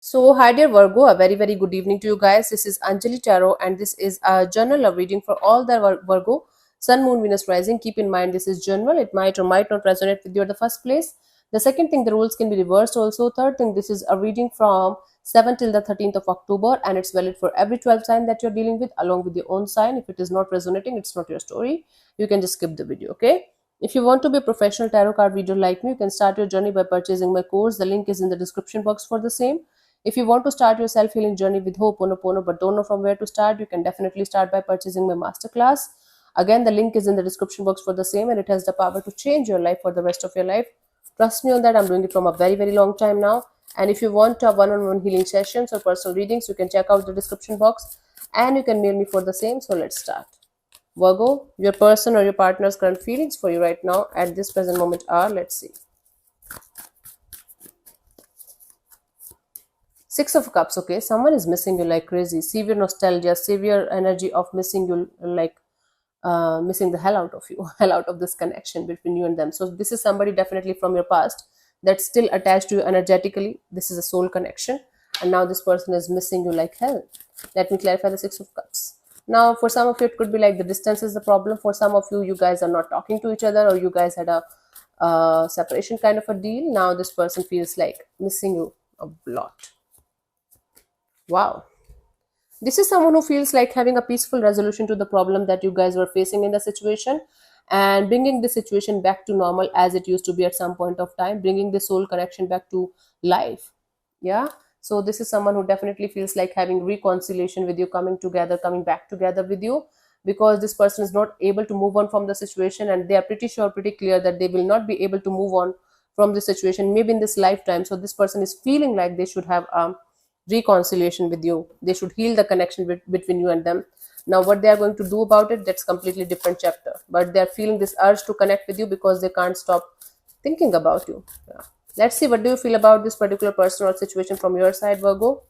So, hi dear Virgo, a very good evening to you guys. This is Anjali Tarot, and this is a journal of reading for all the Virgo, Sun, Moon, Venus, Rising. Keep in mind, this is general. It might or might not resonate with you at the first place. The second thing, the rules can be reversed also. Third thing, this is a reading from 7th till the 13th of October, and it's valid for every 12 sign that you're dealing with, along with your own sign. If it is not resonating, it's not your story. You can just skip the video, okay? If you want to be a professional tarot card reader like me, you can start your journey by purchasing my course. The link is in the description box for the same. If you want to start your self healing journey with Ho'oponopono but don't know from where to start, you can definitely start by purchasing my masterclass. Again, the link is in the description box for the same, and it has the power to change your life for the rest of your life. Trust me on that, I'm doing it from a very long time now. And if you want to have one on one healing sessions or personal readings, you can check out the description box and you can mail me for the same. So let's start. Virgo, your person or your partner's current feelings for you right now at this present moment are, let's see. Six of Cups, okay. Someone is missing you like crazy. Severe nostalgia, severe energy of missing you, like missing the hell out of you, hell out of this connection between you and them. So this is somebody definitely from your past that's still attached to you energetically. This is a soul connection, and now this person is missing you like hell. Let me clarify the Six of Cups. Now, for some of you, it could be like the distance is the problem. For some of you, you guys are not talking to each other, or you guys had a separation kind of a deal. Now, this person feels like missing you a lot. Wow. This is someone who feels like having a peaceful resolution to the problem that you guys were facing in the situation and bringing the situation back to normal as it used to be at some point of time, bringing the soul connection back to life. Yeah. So, this is someone who definitely feels like having reconciliation with you, coming together, coming back together with you, because this person is not able to move on from the situation and they are pretty sure, pretty clear that they will not be able to move on from the situation, maybe in this lifetime. So, this person is feeling like they should have reconciliation with you. They should heal the connection between you and them. Now, what they are going to do about it, that's completely different chapter. But they are feeling this urge to connect with you because they can't stop thinking about you. Yeah. Let's see, what do you feel about this particular person or situation from your side, Virgo?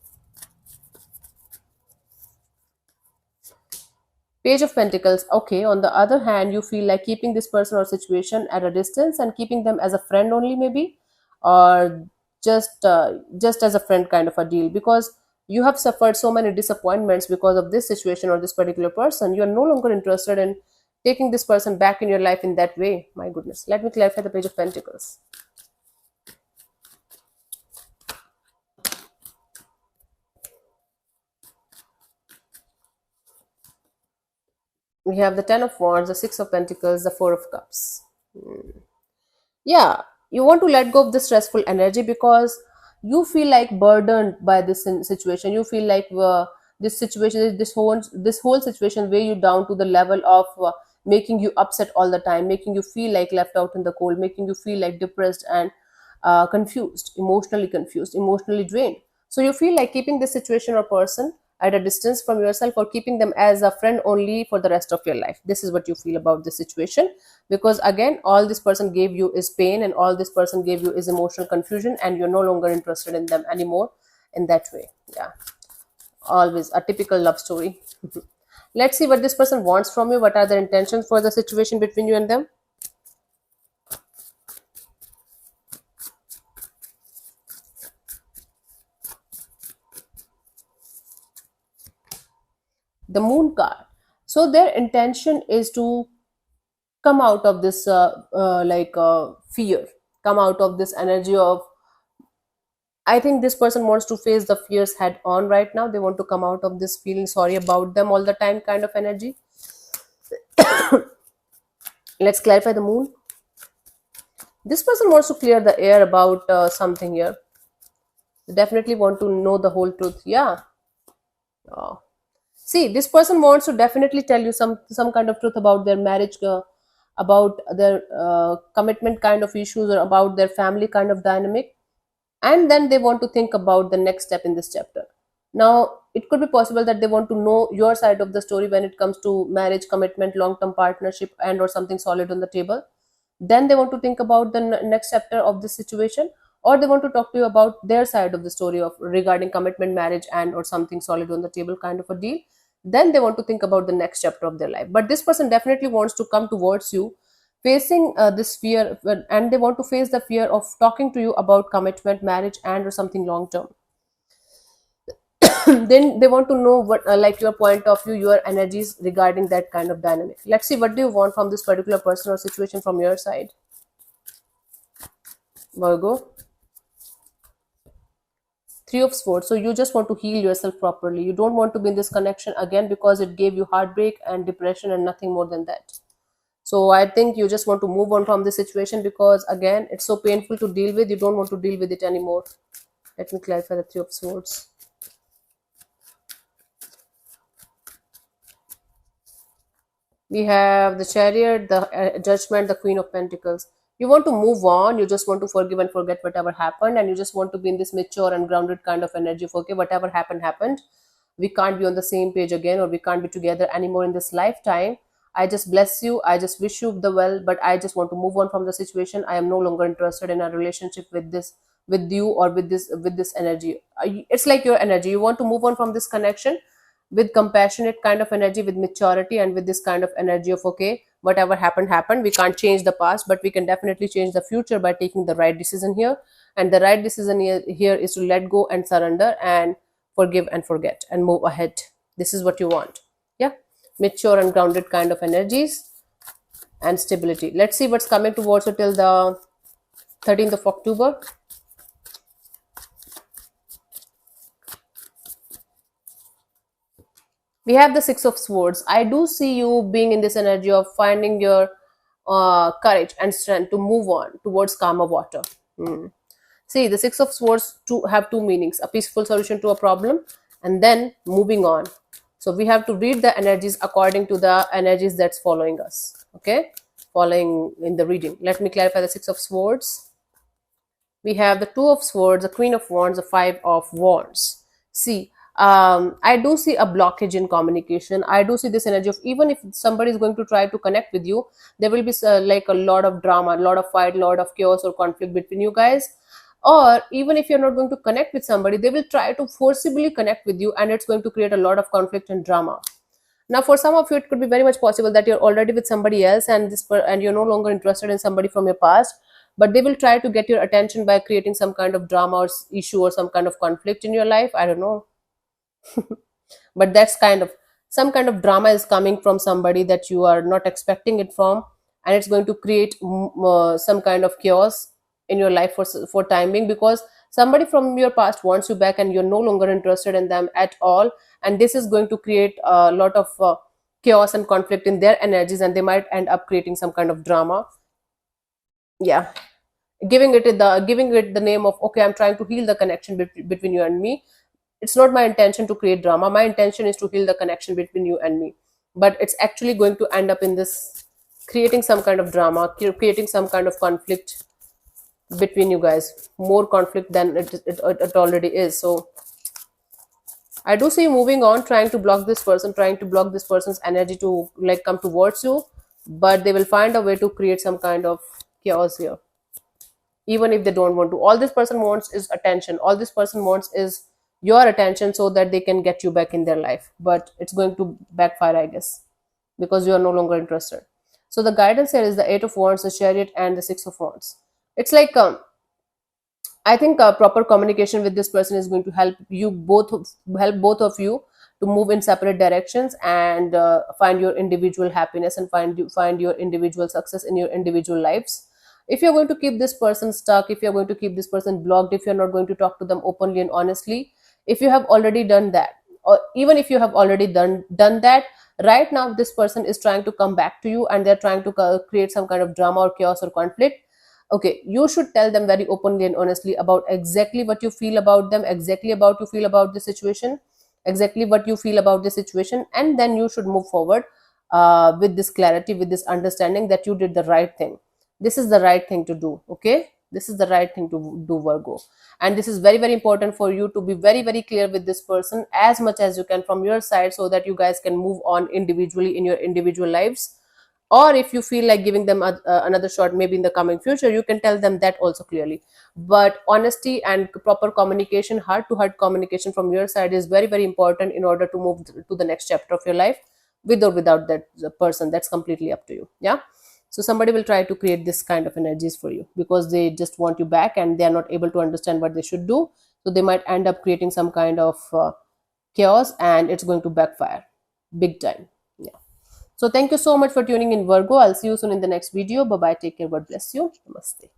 Page of Pentacles. Okay, on the other hand, you feel like keeping this person or situation at a distance and keeping them as a friend only, maybe, or just as a friend kind of a deal, because you have suffered so many disappointments because of this situation or this particular person. You are no longer interested in taking this person back in your life in that way. My goodness. Let me clarify the Page of Pentacles. We have the Ten of Wands, the Six of Pentacles, the Four of Cups. Yeah, you want to let go of the stressful energy because you feel like burdened by this situation. You feel like this situation, this whole situation weigh you down to the level of making you upset all the time, making you feel like left out in the cold, making you feel like depressed and confused, emotionally drained. So you feel like keeping this situation or person at a distance from yourself or keeping them as a friend only for the rest of your life. This is what you feel about this situation, because again, all this person gave you is pain and all this person gave you is emotional confusion, and you're no longer interested in them anymore in that way. Yeah, always a typical love story. Let's see what this person wants from you. What are their intentions for the situation between you and them? The Moon card. So their intention is to come out of this fear, come out of this energy of, I think this person wants to face the fears head on right now. They want to come out of this feeling sorry about them all the time kind of energy. Let's clarify the Moon. This person wants to clear the air about something here. They definitely want to know the whole truth. Yeah. Oh. See, this person wants to definitely tell you some kind of truth about their marriage, about their commitment kind of issues, or about their family kind of dynamic, and then they want to think about the next step in this chapter. Now, it could be possible that they want to know your side of the story when it comes to marriage, commitment, long term partnership, and or something solid on the table. Then they want to think about the next chapter of this situation, or they want to talk to you about their side of the story of regarding commitment, marriage, and or something solid on the table kind of a deal. Then they want to think about the next chapter of their life, but this person definitely wants to come towards you facing this fear, and they want to face the fear of talking to you about commitment, marriage, and or something long term. then they want to know what like your point of view, your energies regarding that kind of dynamic. Let's see what do you want from this particular person or situation from your side, Virgo. Three of Swords. So you just want to heal yourself properly. You don't want to be in this connection again because it gave you heartbreak and depression and nothing more than that. So I think you just want to move on from this situation because again, it's so painful to deal with. You don't want to deal with it anymore. Let me clarify the Three of Swords. We have the Chariot, the Judgment, the Queen of Pentacles. You want to move on. You just want to forgive and forget whatever happened, and you just want to be in this mature and grounded kind of energy of okay, whatever happened happened. We can't be on the same page again, or we can't be together anymore in this lifetime. I just bless you. I just wish you the well, but I just want to move on from the situation. I am no longer interested in a relationship with this, with you, or with this energy. It's like your energy. You want to move on from this connection with compassionate kind of energy, with maturity, and with this kind of energy of okay, whatever happened happened. We can't change the past, but we can definitely change the future by taking the right decision here. And the right decision here is to let go and surrender and forgive and forget and move ahead. This is what you want. Yeah, mature and grounded kind of energies and stability. Let's see what's coming towards you till the 13th of October. We have the Six of Swords. I do see you being in this energy of finding your courage and strength to move on towards calmer water. See, the Six of Swords to have two meanings: a peaceful solution to a problem and then moving on. So we have to read the energies according to the energies that's following us. Okay, following in the reading. Let me clarify the Six of Swords. We have the Two of Swords, the Queen of Wands, the Five of Wands. See, I do see a blockage in communication. I do see this energy of even if somebody is going to try to connect with you, there will be like a lot of drama, a lot of fight, a lot of chaos or conflict between you guys. Or even if you're not going to connect with somebody, they will try to forcibly connect with you, and it's going to create a lot of conflict and drama. Now, for some of you, it could be very much possible that you're already with somebody else, and and you're no longer interested in somebody from your past. But they will try to get your attention by creating some kind of drama or issue or some kind of conflict in your life. I don't know, but that's kind of some kind of drama is coming from somebody that you are not expecting it from, and it's going to create some kind of chaos in your life for time being, because somebody from your past wants you back and you're no longer interested in them at all, and this is going to create a lot of chaos and conflict in their energies, and they might end up creating some kind of drama. Yeah, giving it the name of okay, I'm trying to heal the connection between you and me. It's not my intention to create drama. My intention is to heal the connection between you and me, but it's actually going to end up in this creating some kind of drama, creating some kind of conflict between you guys, more conflict than it already is. So I do see you moving on, trying to block this person, trying to block this person's energy to like come towards you, but they will find a way to create some kind of chaos here, even if they don't want to. All this person wants is attention. All this person wants is your attention so that they can get you back in their life, but it's going to backfire, I guess, because you are no longer interested. So the guidance here is the Eight of Wands, the Chariot, and the Six of Wands. It's like I think proper communication with this person is going to help both of you to move in separate directions and find your individual happiness and find your individual success in your individual lives. If you're going to keep this person stuck, if you're going to keep this person blocked, if you're not going to talk to them openly and honestly, if you have already done that, or even if you have already done that, right now this person is trying to come back to you and they're trying to create some kind of drama or chaos or conflict. Okay, you should tell them very openly and honestly about exactly what you feel about them, exactly about you feel about the situation, exactly what you feel about the situation, and then you should move forward with this clarity, with this understanding that you did the right thing. This is the right thing to do. Okay, this is the right thing to do, Virgo. And this is very, very important for you to be very, very clear with this person as much as you can from your side, so that you guys can move on individually in your individual lives. Or if you feel like giving them another shot maybe in the coming future, you can tell them that also clearly. But honesty and proper communication, heart to heart communication from your side is very, very important in order to move to the next chapter of your life, with or without that person. That's completely up to you. Yeah, so somebody will try to create this kind of energies for you because they just want you back and they are not able to understand what they should do. So they might end up creating some kind of chaos, and it's going to backfire big time. Yeah. So thank you so much for tuning in, Virgo. I'll see you soon in the next video. Bye bye. Take care. God bless you. Namaste.